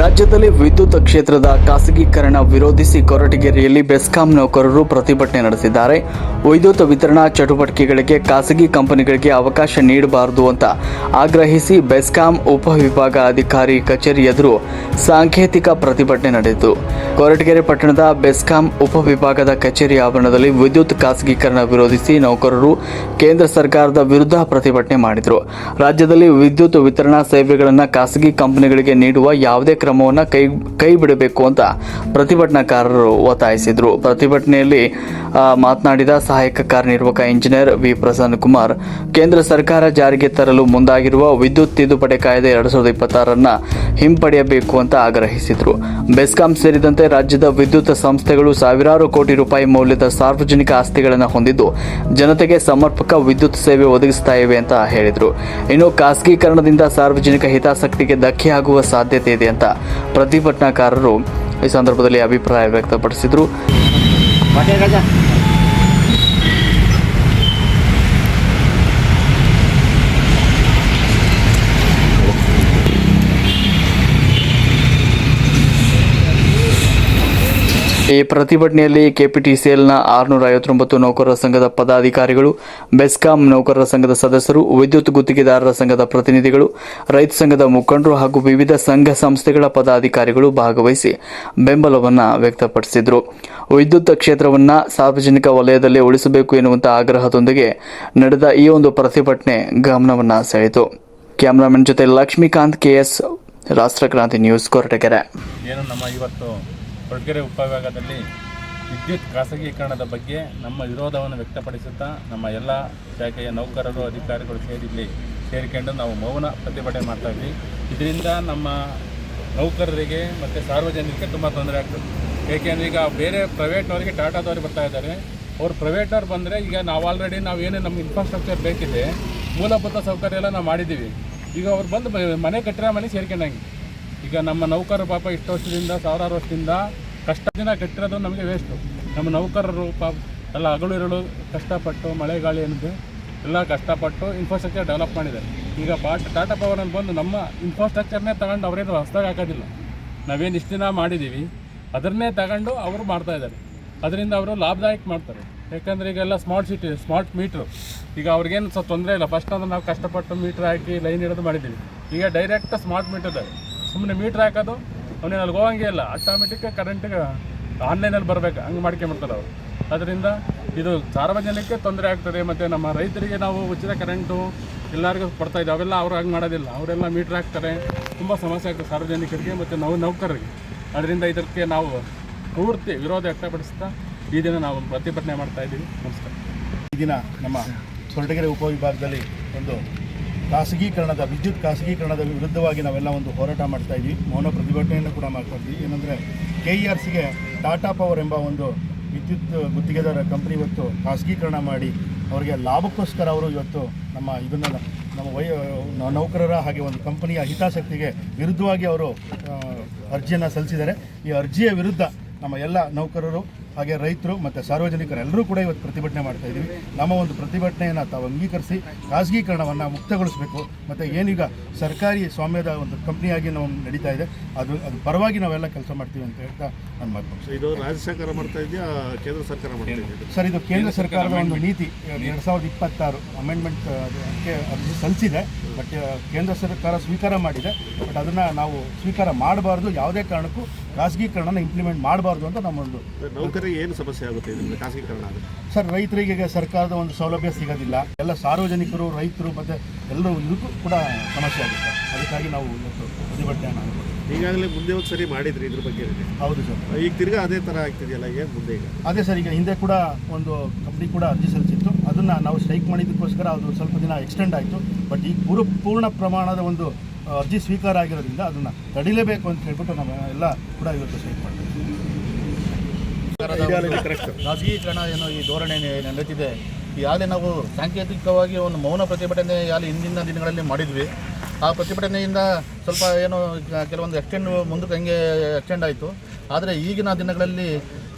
ರಾಜ್ಯದಲ್ಲಿ ವಿದ್ಯುತ್ ಕ್ಷೇತ್ರದ ಖಾಸಗೀಕರಣ ವಿರೋಧಿಸಿ ಕೊರಟಗೆರೆಯಲ್ಲಿ ಬೆಸ್ಕಾಂ ನೌಕರರು ಪ್ರತಿಭಟನೆ ನಡೆಸಿದ್ದಾರೆ. ವಿದ್ಯುತ್ ವಿತರಣಾ ಚಟುವಟಿಕೆಗಳಿಗೆ ಖಾಸಗಿ ಕಂಪನಿಗಳಿಗೆ ಅವಕಾಶ ನೀಡಬಾರದು ಅಂತ ಆಗ್ರಹಿಸಿ ಬೆಸ್ಕಾಂ ಉಪವಿಭಾಗ ಅಧಿಕಾರಿ ಕಚೇರಿ ಎದುರು ಸಾಂಕೇತಿಕ ಪ್ರತಿಭಟನೆ ನಡೆಯಿತು. ಕೊರಟಗೆರೆ ಪಟ್ಟಣದ ಬೆಸ್ಕಾಂ ಉಪವಿಭಾಗದ ಕಚೇರಿ ಆವರಣದಲ್ಲಿ ವಿದ್ಯುತ್ ಖಾಸಗೀಕರಣ ವಿರೋಧಿಸಿ ನೌಕರರು ಕೇಂದ್ರ ಸರ್ಕಾರದ ವಿರುದ್ಧ ಪ್ರತಿಭಟನೆ ಮಾಡಿದರು. ರಾಜ್ಯದಲ್ಲಿ ವಿದ್ಯುತ್ ವಿತರಣಾ ಸೇವೆಗಳನ್ನು ಖಾಸಗಿ ಕಂಪನಿಗಳಿಗೆ ನೀಡುವ ಯಾವುದೇ ಕ್ರಮವನ್ನು ಕೈ ಬಿಡಬೇಕು ಅಂತ ಪ್ರತಿಭಟನಾಕಾರರು ಒತ್ತಾಯಿಸಿದರು. ಪ್ರತಿಭಟನೆಯಲ್ಲಿ ಮಾತನಾಡಿದ ಸಹಾಯಕ ಕಾರ್ಯನಿರ್ವಾಹಕ ಇಂಜಿನಿಯರ್ ವಿ ಪ್ರಸನ್ನ ಕುಮಾರ್, ಕೇಂದ್ರ ಸರ್ಕಾರ ಜಾರಿಗೆ ತರಲು ಮುಂದಾಗಿರುವ ವಿದ್ಯುತ್ ತಿದ್ದುಪಡಿ ಕಾಯ್ದೆ 2026 ಹಿಂಪಡೆಯಬೇಕು ಅಂತ ಆಗ್ರಹಿಸಿದರು. ಬೆಸ್ಕಾಂ ಸೇರಿದಂತೆ ರಾಜ್ಯದ ವಿದ್ಯುತ್ ಸಂಸ್ಥೆಗಳು ಸಾವಿರಾರು ಕೋಟಿ ರೂಪಾಯಿ ಮೌಲ್ಯದ ಸಾರ್ವಜನಿಕ ಆಸ್ತಿಗಳನ್ನು ಹೊಂದಿದ್ದು ಜನತೆಗೆ ಸಮರ್ಪಕ ವಿದ್ಯುತ್ ಸೇವೆ ಒದಗಿಸ್ತಾ ಇವೆ ಅಂತ ಹೇಳಿದರು. ಇನ್ನು ಖಾಸಗೀಕರಣದಿಂದ ಸಾರ್ವಜನಿಕ ಹಿತಾಸಕ್ತಿಗೆ ಧಕ್ಕೆಯಾಗುವ ಸಾಧ್ಯತೆ ಇದೆ ಅಂತ ಪ್ರತಿಭಟನಾಕಾರರು ಈ ಸಂದರ್ಭದಲ್ಲಿ ಅಭಿಪ್ರಾಯ ವ್ಯಕ್ತಪಡಿಸಿದರು. ಈ ಪ್ರತಿಭಟನೆಯಲ್ಲಿ ಕೆಪಿಟಿಸಿಎಲ್ನ 659 ನೌಕರರ ಸಂಘದ ಪದಾಧಿಕಾರಿಗಳು, ಬೆಸ್ಕಾಂ ನೌಕರರ ಸಂಘದ ಸದಸ್ಯರು, ವಿದ್ಯುತ್ ಗುತ್ತಿಗೆದಾರರ ಸಂಘದ ಪ್ರತಿನಿಧಿಗಳು, ರೈತ ಸಂಘದ ಮುಖಂಡರು ಹಾಗೂ ವಿವಿಧ ಸಂಘ ಸಂಸ್ಥೆಗಳ ಪದಾಧಿಕಾರಿಗಳು ಭಾಗವಹಿಸಿ ಬೆಂಬಲವನ್ನು ವ್ಯಕ್ತಪಡಿಸಿದರು. ವಿದ್ಯುತ್ ಕ್ಷೇತ್ರವನ್ನು ಸಾರ್ವಜನಿಕ ವಲಯದಲ್ಲಿ ಉಳಿಸಬೇಕು ಎನ್ನುವಂಥ ಆಗ್ರಹದೊಂದಿಗೆ ನಡೆದ ಈ ಒಂದು ಪ್ರತಿಭಟನೆ ಗಮನವನ್ನು ಸೆಳೆಯಿತು. ಕ್ಯಾಮರಾಮನ್ ಜೊತೆ ಲಕ್ಷ್ಮೀಕಾಂತ್, ಕೆಎಸ್, ರಾಷ್ಟ್ರಕ್ರಾಂತಿ ನ್ಯೂಸ್, ಕೊರಟಗೆರೆ. ಕೊರಟಗೆರೆ ಉಪವಿಭಾಗದಲ್ಲಿ ವಿದ್ಯುತ್ ಖಾಸಗೀಕರಣದ ಬಗ್ಗೆ ನಮ್ಮ ವಿರೋಧವನ್ನು ವ್ಯಕ್ತಪಡಿಸುತ್ತಾ ನಮ್ಮ ಎಲ್ಲ ಶಾಖೆಯ ನೌಕರರು, ಅಧಿಕಾರಿಗಳು ಸೇರಿಕೊಂಡು ನಾವು ಮೌನ ಪ್ರತಿಭಟನೆ ಮಾಡ್ತಾಯಿದ್ವಿ. ಇದರಿಂದ ನಮ್ಮ ನೌಕರರಿಗೆ ಮತ್ತು ಸಾರ್ವಜನಿಕರಿಗೆ ತುಂಬ ತೊಂದರೆ ಆಗ್ತದೆ. ಏಕೆಂದರೆ ಈಗ ಬೇರೆ ಪ್ರೈವೇಟ್ನವರಿಗೆ ಟಾಟಾದವ್ರಿಗೆ ಬರ್ತಾ ಇದ್ದಾರೆ. ಅವ್ರು ಪ್ರೈವೇಟ್ನವ್ರು ಬಂದರೆ ಈಗ ನಾವು ಆಲ್ರೆಡಿ ಏನೇ ನಮ್ಮ ಇನ್ಫ್ರಾಸ್ಟ್ರಕ್ಚರ್ ಬೇಕಿದೆ, ಮೂಲಭೂತ ಸೌಕರ್ಯ ಎಲ್ಲ ನಾವು ಮಾಡಿದ್ದೀವಿ. ಈಗ ಅವ್ರು ಬಂದು ಮನೆ ಕಟ್ಟಿರೋ ಮನೆ ಸೇರ್ಕೊಂಡಂಗೆ. ಈಗ ನಮ್ಮ ನೌಕರರು ಪಾಪ ಇಷ್ಟು ವರ್ಷದಿಂದ, ಸಾವಿರಾರು ವರ್ಷದಿಂದ ಕಷ್ಟದಿಂದ ಕಟ್ಟಿರೋದು ನಮಗೆ ವೇಸ್ಟು. ನಮ್ಮ ನೌಕರರು ಪಾಪ ಎಲ್ಲ ಹಗಲು ಇರಲು ಕಷ್ಟಪಟ್ಟು, ಮಳೆ ಗಾಳಿ ಅನ್ನೋದು ಎಲ್ಲ ಕಷ್ಟಪಟ್ಟು ಇನ್ಫ್ರಾಸ್ಟ್ರಕ್ಚರ್ ಡೆವಲಪ್ ಮಾಡಿದ್ದಾರೆ. ಈಗ ಟಾಟಾ ಪವರಲ್ಲಿ ಬಂದು ನಮ್ಮ ಇನ್ಫ್ರಾಸ್ಟ್ರಕ್ಚರ್ನೇ ತಗೊಂಡು ಅವರೇನು ಹೊಸದಾಗಿ ಹಾಕೋದಿಲ್ಲ. ನಾವೇನು ಇಷ್ಟು ದಿನ ಮಾಡಿದ್ದೀವಿ ಅದನ್ನೇ ತಗೊಂಡು ಅವರು ಮಾಡ್ತಾಯಿದ್ದಾರೆ. ಅದರಿಂದ ಅವರು ಲಾಭದಾಯಕ ಮಾಡ್ತಾರೆ. ಯಾಕಂದರೆ ಈಗೆಲ್ಲ ಸ್ಮಾರ್ಟ್ ಸಿಟಿ, ಸ್ಮಾರ್ಟ್ ಮೀಟ್ರು, ಈಗ ಅವ್ರಿಗೇನು ಸ್ವಲ್ಪ ತೊಂದರೆ ಇಲ್ಲ. ಫಸ್ಟ್ ಅಂದ್ರೆ ನಾವು ಕಷ್ಟಪಟ್ಟು ಮೀಟ್ರ್ ಹಾಕಿ ಲೈನ್ ಇಡೋದು ಮಾಡಿದ್ದೀವಿ. ಈಗ ಡೈರೆಕ್ಟ್ ಸ್ಮಾರ್ಟ್ ಮೀಟರ್ ಇದೆ. ಸುಮ್ಮನೆ ಮೀಟ್ರ್ ಹಾಕೋದು, ಅವನೇನು ಅಲ್ಲಿ ಹೋಗಂಗೆ ಇಲ್ಲ, ಆಟೋಮೆಟಿಕ್ ಕರೆಂಟಿಗೆ ಆನ್ಲೈನಲ್ಲಿ ಬರಬೇಕು, ಹಂಗೆ ಮಾಡ್ಕೊಂಬಿಡ್ತಾರೆ ಅವರು. ಅದರಿಂದ ಇದು ಸಾರ್ವಜನಿಕಕ್ಕೆ ತೊಂದರೆ ಆಗ್ತದೆ. ಮತ್ತು ನಮ್ಮ ರೈತರಿಗೆ ನಾವು ಉಚಿತ ಕರೆಂಟು ಎಲ್ಲರಿಗೂ ಕೊಡ್ತಾಯಿದ್ದೀವಿ, ಅವೆಲ್ಲ ಅವ್ರು ಹಂಗೆ ಮಾಡೋದಿಲ್ಲ. ಅವರೆಲ್ಲ ಮೀಟ್ರ್ ಹಾಕ್ತಾರೆ. ತುಂಬ ಸಮಸ್ಯೆ ಆಗ್ತದೆ ಸಾರ್ವಜನಿಕರಿಗೆ ಮತ್ತು ನೌಕರರಿಗೆ. ಅದರಿಂದ ಇದಕ್ಕೆ ನಾವು ಪೂರ್ತಿ ವಿರೋಧ ವ್ಯಕ್ತಪಡಿಸ್ತಾ ಈ ದಿನ ನಾವು ಪ್ರತಿಭಟನೆ ಮಾಡ್ತಾಯಿದ್ದೀವಿ. ನಮಸ್ಕಾರ. ಈ ದಿನ ನಮ್ಮ ಕೊರಟಗೆರೆ ಉಪವಿಭಾಗದಲ್ಲಿ ಒಂದು ವಿದ್ಯುತ್ ಖಾಸಗೀಕರಣದ ವಿರುದ್ಧವಾಗಿ ನಾವೆಲ್ಲ ಒಂದು ಹೋರಾಟ ಮಾಡ್ತಾ ಇದ್ವಿ. ಮೌನ ಪ್ರತಿಭಟನೆಯನ್ನು ಕೂಡ ಮಾಡ್ತಾ ಇದ್ವಿ. ಏನಂದರೆ KERCಗೆ ಟಾಟಾ ಪವರ್ ಎಂಬ ಒಂದು ವಿದ್ಯುತ್ ಗುತ್ತಿಗೆದಾರ ಕಂಪ್ನಿ ಇವತ್ತು ಖಾಸಗೀಕರಣ ಮಾಡಿ ಅವರಿಗೆ ಲಾಭಕ್ಕೋಸ್ಕರ ಅವರು ಇವತ್ತು ನಮ್ಮ ನೌಕರರ ಹಾಗೆ ಒಂದು ಕಂಪನಿಯ ಹಿತಾಸಕ್ತಿಗೆ ವಿರುದ್ಧವಾಗಿ ಅವರು ಅರ್ಜಿಯನ್ನು ಸಲ್ಲಿಸಿದ್ದಾರೆ. ಈ ಅರ್ಜಿಯ ವಿರುದ್ಧ ನಮ್ಮ ಎಲ್ಲ ನೌಕರರು ಹಾಗೆ ರೈತರು ಮತ್ತು ಸಾರ್ವಜನಿಕರೆಲ್ಲರೂ ಕೂಡ ಇವತ್ತು ಪ್ರತಿಭಟನೆ ಮಾಡ್ತಾ ಇದ್ದೀವಿ. ನಮ್ಮ ಒಂದು ಪ್ರತಿಭಟನೆಯನ್ನು ತಾವು ಅಂಗೀಕರಿಸಿ ಖಾಸಗೀಕರಣವನ್ನು ಮುಕ್ತಗೊಳಿಸಬೇಕು. ಮತ್ತು ಏನೀಗ ಸರ್ಕಾರಿ ಸ್ವಾಮ್ಯದ ಒಂದು ಕಂಪ್ನಿಯಾಗಿ ನಾವು ನಡೀತಾ ಇದೆ, ಅದು ಪರವಾಗಿ ನಾವೆಲ್ಲ ಕೆಲಸ ಮಾಡ್ತೀವಿ ಅಂತ ಹೇಳ್ತಾ ನನ್ನ ಮಾತು. ಇದು ರಾಜ್ಯ ಸರ್ಕಾರ ಮಾಡ್ತಾ ಇದೆಯಾ, ಕೇಂದ್ರ ಸರ್ಕಾರ ಮಾಡ್ತಾ ಇದೆಯಾ? ಸರ್, ಇದು ಕೇಂದ್ರ ಸರ್ಕಾರದ ಒಂದು ನೀತಿ 2026 ಅಮೆಂಡ್ಮೆಂಟ್ ಅದಕ್ಕೆ ಅರ್ಜಿ ಸಲ್ಲಿಸಿದೆ. ಬಟ್ ಕೇಂದ್ರ ಸರ್ಕಾರ ಸ್ವೀಕಾರ ಮಾಡಿದೆ. ಬಟ್ ಅದನ್ನು ನಾವು ಸ್ವೀಕಾರ ಮಾಡಬಾರ್ದು, ಯಾವುದೇ ಕಾರಣಕ್ಕೂ ಖಾಸಗೀಕರಣನ ಇಂಪ್ಲಿಮೆಂಟ್ ಮಾಡಬಾರ್ದು ಅಂತ ನಮ್ಮೊಂದು. ನೌಕರಿಗೆ ಏನು ಸಮಸ್ಯೆ ಆಗುತ್ತೆ ಇದರಿಂದ ಖಾಸಗೀಕರಣ ಆಗುತ್ತೆ? ಸರ್, ರೈತರಿಗೆ ಸರ್ಕಾರದ ಒಂದು ಸೌಲಭ್ಯ ಸಿಗೋದಿಲ್ಲ. ಎಲ್ಲ ಸಾರ್ವಜನಿಕರು, ರೈತರು ಮತ್ತು ಎಲ್ಲರೂ ಇದಕ್ಕೂ ಕೂಡ ಸಮಸ್ಯೆ ಆಗುತ್ತೆ. ಅದಕ್ಕಾಗಿ ನಾವು ಇವತ್ತು ಪ್ರತಿಭಟನೆ ಮಾಡ್ತೀವಿ. ಈಗಾಗಲೇ ಮುಂದೆ ಒಂದು ಸರಿ ಮಾಡಿದ್ರಿ ಇದ್ರ ಬಗ್ಗೆ? ಹೌದು ಸರ್. ಈಗ ತಿರ್ಗಾ ಅದೇ ಥರ ಆಗ್ತಿದೆಯಲ್ಲ, ಏನು ಮುಂದೆ? ಈಗ ಅದೇ ಸರ್, ಈಗ ಹಿಂದೆ ಕೂಡ ಒಂದು ಕಂಪ್ನಿ ಕೂಡ ಅರ್ಜಿ ಸಲ್ಲಿಸಿತ್ತು. ಅದನ್ನು ನಾವು ಸ್ಟ್ರೈಕ್ ಮಾಡಿದ್ದಕ್ಕೋಸ್ಕರ ಅದು ಸ್ವಲ್ಪ ದಿನ ಎಕ್ಸ್ಟೆಂಡ್ ಆಯಿತು. ಬಟ್ ಈಗ ಪೂರ್ಣ ಪ್ರಮಾಣದ ಒಂದು ಅರ್ಜಿ ಸ್ವೀಕಾರ ಆಗಿರೋದ್ರಿಂದ ಅದನ್ನು ತಡಿಲೇಬೇಕು ಅಂತ ಹೇಳ್ಬಿಟ್ಟು ನಾವು ಎಲ್ಲ ಕೂಡ ಇವತ್ತು ಸ್ಟ್ರೈಕ್ ಮಾಡ್ತೀವಿ. ಖಾಸಗೀಕರಣ ಏನೋ ಈ ಧೋರಣೆ ನಡೆದಿದೆ. ಈಗಾಗಲೇ ನಾವು ಸಾಂಕೇತಿಕವಾಗಿ ಒಂದು ಮೌನ ಪ್ರತಿಭಟನೆ ಹಿಂದಿನ ದಿನಗಳಲ್ಲಿ ಮಾಡಿದ್ವಿ. ಆ ಪ್ರತಿಭಟನೆಯಿಂದ ಸ್ವಲ್ಪ ಏನೋ ಕೆಲವೊಂದು ಮುಂದಕ್ಕೆ ಹಂಗೆ ಎಕ್ಸ್ಟೆಂಡ್ ಆಯಿತು. ಆದರೆ ಈಗಿನ ದಿನಗಳಲ್ಲಿ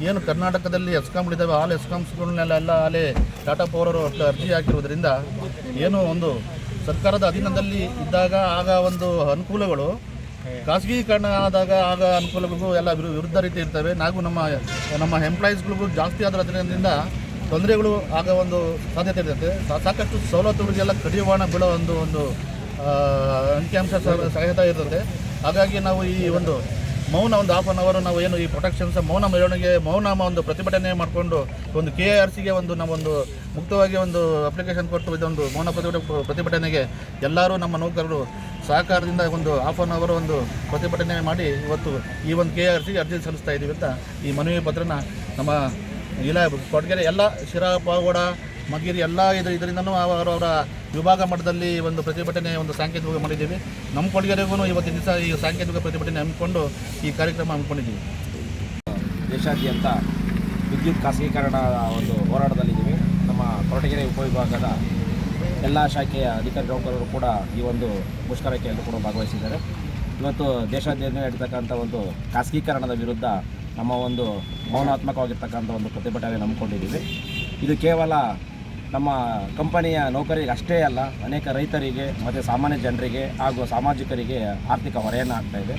ಏನು ಕರ್ನಾಟಕದಲ್ಲಿ ಎಸ್ಕಾಂಗಳಿದ್ದಾವೆ, ಆಲ್ ಎಸ್ಕಾಮ್ಸ್ಗಳನ್ನೆಲ್ಲ ಆಲೇ ಟಾಟಾ ಪವರ್ ಅರ್ಜಿ ಹಾಕಿರೋದ್ರಿಂದ ಏನು ಒಂದು ಸರ್ಕಾರದ ಅಧೀನದಲ್ಲಿ ಇದ್ದಾಗ ಆಗ ಒಂದು ಅನುಕೂಲಗಳು ಖಾಸಗೀಕರಣ ಆದಾಗ ಆಗ ಅನುಕೂಲಗಳಿಗೂ ಎಲ್ಲ ವಿರುದ್ಧ ರೀತಿ ಇರ್ತವೆ. ನಾವು ನಮ್ಮ ಎಂಪ್ಲಾಯೀಸ್ಗಳಿಗೂ ಜಾಸ್ತಿ ಆದ್ರಿಂದ ತೊಂದರೆಗಳು ಆಗ ಒಂದು ಸಾಧ್ಯತೆ ಇರ್ತದೆ. ಸಾಕಷ್ಟು ಸವಲತ್ತುಗಳಿಗೆಲ್ಲ ಕಡಿವಾಣ ಬೀಳೋ ಒಂದು ಅಂಕಿಅಂಶ ಸಹಿತ ಇರ್ತದೆ. ಹಾಗಾಗಿ ನಾವು ಈ ಒಂದು ಮೌನ ಒಂದು ಹಾಫ್ ಆನ್ ಅವರ್ ನಾವು ಏನು ಈ ಪ್ರೊಟೆಕ್ಷನ್ಸ್ ಮೌನ ಮೆರವಣಿಗೆ ಮೌನ ಒಂದು ಪ್ರತಿಭಟನೆ ಮಾಡಿಕೊಂಡು ಒಂದು KRCಗೆ ನಾವೊಂದು ಮುಕ್ತವಾಗಿ ಒಂದು ಅಪ್ಲಿಕೇಶನ್ ಕೊಟ್ಟು ಇದೊಂದು ಮೌನ ಪ್ರತಿಭಟನೆಗೆ ಎಲ್ಲರೂ ನಮ್ಮ ನೌಕರರು ಸಹಕಾರದಿಂದ ಒಂದು ಹಾಫ್ ಆನ್ ಅವರ್ ಒಂದು ಪ್ರತಿಭಟನೆ ಮಾಡಿ ಇವತ್ತು ಈ ಒಂದು KRCಗೆ ಅರ್ಜಿ ಸಲ್ಲಿಸ್ತಾ ಇದ್ದೀವಿ ಅಂತ ಈ ಮನವಿ ಪತ್ರನ ನಮ್ಮ ಕೊಡಗೆರೆ ಎಲ್ಲ ಶಿರಾ ಪಾವಗಡ ಮಗಿರಿ ಎಲ್ಲ ಇದರಿಂದನೂ ಅವರವರ ವಿಭಾಗ ಮಟ್ಟದಲ್ಲಿ ಒಂದು ಪ್ರತಿಭಟನೆ ಒಂದು ಸಾಂಕೇತಿಕ ಮಾಡಿದ್ದೀವಿ. ನಮ್ಮ ಕೊಡಗೆರೆಗೂ ಇವತ್ತಿನ ದಿವಸ ಈ ಸಾಂಕೇತಿಕ ಪ್ರತಿಭಟನೆ ಹಮ್ಮಿಕೊಂಡು ಈ ಕಾರ್ಯಕ್ರಮ ಹಮ್ಮಿಕೊಂಡಿದ್ದೀವಿ. ದೇಶಾದ್ಯಂತ ವಿದ್ಯುತ್ ಖಾಸಗೀಕರಣ ಒಂದು ಹೋರಾಟದಲ್ಲಿದ್ದೀವಿ. ನಮ್ಮ ಕೊರಟಗೆರೆ ಉಪವಿಭಾಗದ ಎಲ್ಲ ಶಾಖೆಯ ಅಧಿಕಾರಿ ನೌಕರರು ಕೂಡ ಈ ಒಂದು ಮುಷ್ಕರಕ್ಕೆ ಎಲ್ಲರೂ ಕೂಡ ಭಾಗವಹಿಸಿದ್ದಾರೆ. ಇವತ್ತು ದೇಶಾದ್ಯಂತ ನಡೀತಕ್ಕಂಥ ಒಂದು ಖಾಸಗೀಕರಣದ ವಿರುದ್ಧ ನಮ್ಮ ಒಂದು ಮೌನಾತ್ಮಕವಾಗಿರ್ತಕ್ಕಂಥ ಒಂದು ಪ್ರತಿಭಟನೆ ನಂಬಿಕೊಂಡಿದ್ದೀವಿ. ಇದು ಕೇವಲ ನಮ್ಮ ಕಂಪನಿಯ ನೌಕರಿಗೆ ಅಷ್ಟೇ ಅಲ್ಲ, ಅನೇಕ ರೈತರಿಗೆ ಮತ್ತು ಸಾಮಾನ್ಯ ಜನರಿಗೆ ಹಾಗೂ ಸಾಮಾಜಿಕರಿಗೆ ಆರ್ಥಿಕ ಹೊರೆಯನ್ನು ಆಗ್ತಾಯಿದೆ.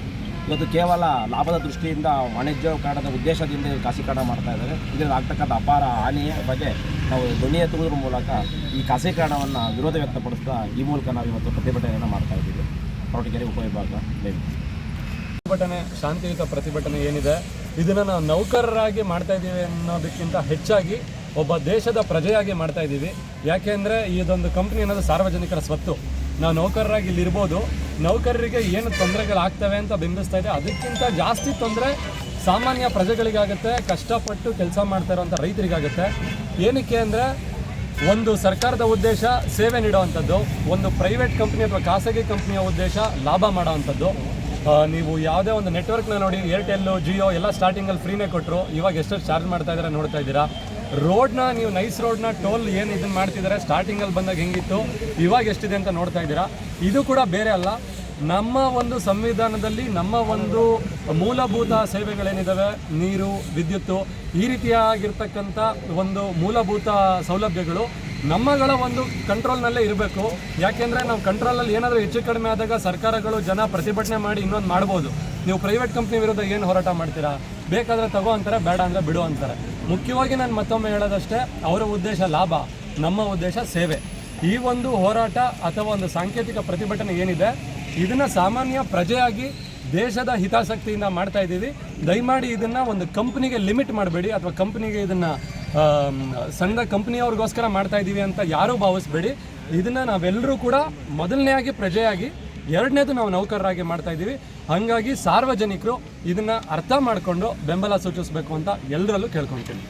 ಇವತ್ತು ಕೇವಲ ಲಾಭದ ದೃಷ್ಟಿಯಿಂದ ವಾಣಿಜ್ಯೀಕರಣದ ಉದ್ದೇಶದಿಂದ ಖಾಸಗೀಕರಣ ಮಾಡ್ತಾ ಇದ್ದಾರೆ. ಇದರಿಂದ ಆಗ್ತಕ್ಕಂಥ ಅಪಾರ ಹಾನಿಯ ಬಗ್ಗೆ ನಾವು ಧ್ವನಿ ಎತ್ತುವುದರ ಮೂಲಕ ಈ ಖಾಸಗೀಕರಣವನ್ನು ವಿರೋಧ ವ್ಯಕ್ತಪಡಿಸ್ತಾ ಈ ಮೂಲಕ ನಾವು ಇವತ್ತು ಪ್ರತಿಭಟನೆಯನ್ನು ಮಾಡ್ತಾ ಇದ್ದೀವಿ. ಕೊರಟಗೆರೆ ಉಪವಿಭಾಗ ಪ್ರತಿಭಟನೆ, ಶಾಂತಿಯುತ ಪ್ರತಿಭಟನೆ ಏನಿದೆ ಇದನ್ನು ನಾವು ನೌಕರರಾಗಿ ಮಾಡ್ತಾ ಇದ್ದೀವಿ ಅನ್ನೋದಕ್ಕಿಂತ ಹೆಚ್ಚಾಗಿ ಒಬ್ಬ ದೇಶದ ಪ್ರಜೆಯಾಗಿ ಮಾಡ್ತಾ ಇದ್ದೀವಿ. ಯಾಕೆಂದರೆ ಇದೊಂದು ಕಂಪ್ನಿ ಅನ್ನೋದು ಸಾರ್ವಜನಿಕರ ಸ್ವತ್ತು. ನಾವು ನೌಕರರಾಗಿ ಇಲ್ಲಿರ್ಬೋದು, ನೌಕರರಿಗೆ ಏನು ತೊಂದರೆಗಳಾಗ್ತವೆ ಅಂತ ಬಿಂಬಿಸ್ತಾ ಇದೆ. ಅದಕ್ಕಿಂತ ಜಾಸ್ತಿ ತೊಂದರೆ ಸಾಮಾನ್ಯ ಪ್ರಜೆಗಳಿಗಾಗುತ್ತೆ, ಕಷ್ಟಪಟ್ಟು ಕೆಲಸ ಮಾಡ್ತಾ ಇರೋವಂಥ ರೈತರಿಗಾಗುತ್ತೆ. ಏನಕ್ಕೆ ಅಂದರೆ ಒಂದು ಸರ್ಕಾರದ ಉದ್ದೇಶ ಸೇವೆ ನೀಡುವಂಥದ್ದು, ಒಂದು ಪ್ರೈವೇಟ್ ಕಂಪ್ನಿ ಅಥವಾ ಖಾಸಗಿ ಕಂಪ್ನಿಯ ಉದ್ದೇಶ ಲಾಭ ಮಾಡೋವಂಥದ್ದು. ನೀವು ಯಾವುದೇ ಒಂದು ನೆಟ್ವರ್ಕ್ನ ನೋಡಿ, ಏರ್ಟೆಲ್ಲು, ಜಿಯೋ ಎಲ್ಲ ಸ್ಟಾರ್ಟಿಂಗಲ್ಲಿ ಫ್ರೀನೇ ಕೊಟ್ಟರು, ಇವಾಗ ಎಷ್ಟು ಚಾರ್ಜ್ ಮಾಡ್ತಾ ಇದ್ದಾರೆ ನೋಡ್ತಾ ಇದ್ದೀರಾ. ರೋಡ್ನ ನೀವು ನೈಸ್ ರೋಡ್ನ ಟೋಲ್ ಏನು ಇದನ್ನು ಮಾಡ್ತಿದ್ದಾರೆ, ಸ್ಟಾರ್ಟಿಂಗಲ್ಲಿ ಬಂದಾಗ ಹೆಂಗಿತ್ತು, ಇವಾಗ ಎಷ್ಟಿದೆ ಅಂತ ನೋಡ್ತಾ ಇದ್ದೀರಾ. ಇದು ಕೂಡ ಬೇರೆ ಅಲ್ಲ, ನಮ್ಮ ಒಂದು ಸಂವಿಧಾನದಲ್ಲಿ ನಮ್ಮ ಒಂದು ಮೂಲಭೂತ ಸೇವೆಗಳೇನಿದ್ದಾವೆ, ನೀರು, ವಿದ್ಯುತ್ತು, ಈ ರೀತಿಯಾಗಿರ್ತಕ್ಕಂಥ ಒಂದು ಮೂಲಭೂತ ಸೌಲಭ್ಯಗಳು ನಮ್ಮಗಳ ಒಂದು ಕಂಟ್ರೋಲ್ನಲ್ಲೇ ಇರಬೇಕು. ಯಾಕೆಂದರೆ ನಾವು ಕಂಟ್ರೋಲಲ್ಲಿ ಏನಾದರೂ ಹೆಚ್ಚು ಕಡಿಮೆ ಆದಾಗ ಸರ್ಕಾರಗಳು ಜನ ಪ್ರತಿಭಟನೆ ಮಾಡಿ ಇನ್ನೊಂದು ಮಾಡ್ಬೋದು. ನೀವು ಪ್ರೈವೇಟ್ ಕಂಪ್ನಿ ವಿರುದ್ಧ ಏನು ಹೋರಾಟ ಮಾಡ್ತೀರಾ? ಬೇಕಾದರೆ ತಗೋ ಅಂತಾರೆ, ಬೇಡ ಅಂದರೆ ಬಿಡು ಅಂತಾರೆ. ಮುಖ್ಯವಾಗಿ ನಾನು ಮತ್ತೊಮ್ಮೆ ಹೇಳೋದಷ್ಟೇ, ಅವರ ಉದ್ದೇಶ ಲಾಭ, ನಮ್ಮ ಉದ್ದೇಶ ಸೇವೆ. ಈ ಒಂದು ಹೋರಾಟ ಅಥವಾ ಒಂದು ಸಾಂಕೇತಿಕ ಪ್ರತಿಭಟನೆ ಏನಿದೆ ಇದನ್ನು ಸಾಮಾನ್ಯ ಪ್ರಜೆಯಾಗಿ ದೇಶದ ಹಿತಾಸಕ್ತಿಯಿಂದ ಮಾಡ್ತಾ ಇದ್ದೀವಿ. ದಯಮಾಡಿ ಇದನ್ನು ಒಂದು ಕಂಪ್ನಿಗೆ ಲಿಮಿಟ್ ಮಾಡಬೇಡಿ, ಅಥವಾ ಕಂಪ್ನಿಗೆ ಇದನ್ನು ಸಣ್ಣ ಕಂಪ್ನಿಯವ್ರಿಗೋಸ್ಕರ ಮಾಡ್ತಾ ಇದ್ದೀವಿ ಅಂತ ಯಾರೂ ಭಾವಿಸ್ಬೇಡಿ. ಇದನ್ನು ನಾವೆಲ್ಲರೂ ಕೂಡ ಮೊದಲನೇಯಾಗಿ ಪ್ರಜೆಯಾಗಿ, ಎರಡನೇದು ನಾವು ನೌಕರರಾಗಿ ಮಾಡ್ತಾ ಇದ್ದೀವಿ. ಹಾಗಾಗಿ ಸಾರ್ವಜನಿಕರು ಇದನ್ನು ಅರ್ಥ ಮಾಡಿಕೊಂಡು ಬೆಂಬಲ ಸೂಚಿಸಬೇಕು ಅಂತ ಎಲ್ಲರಲ್ಲೂ ಕೇಳ್ಕೊಳ್ತೀನಿ.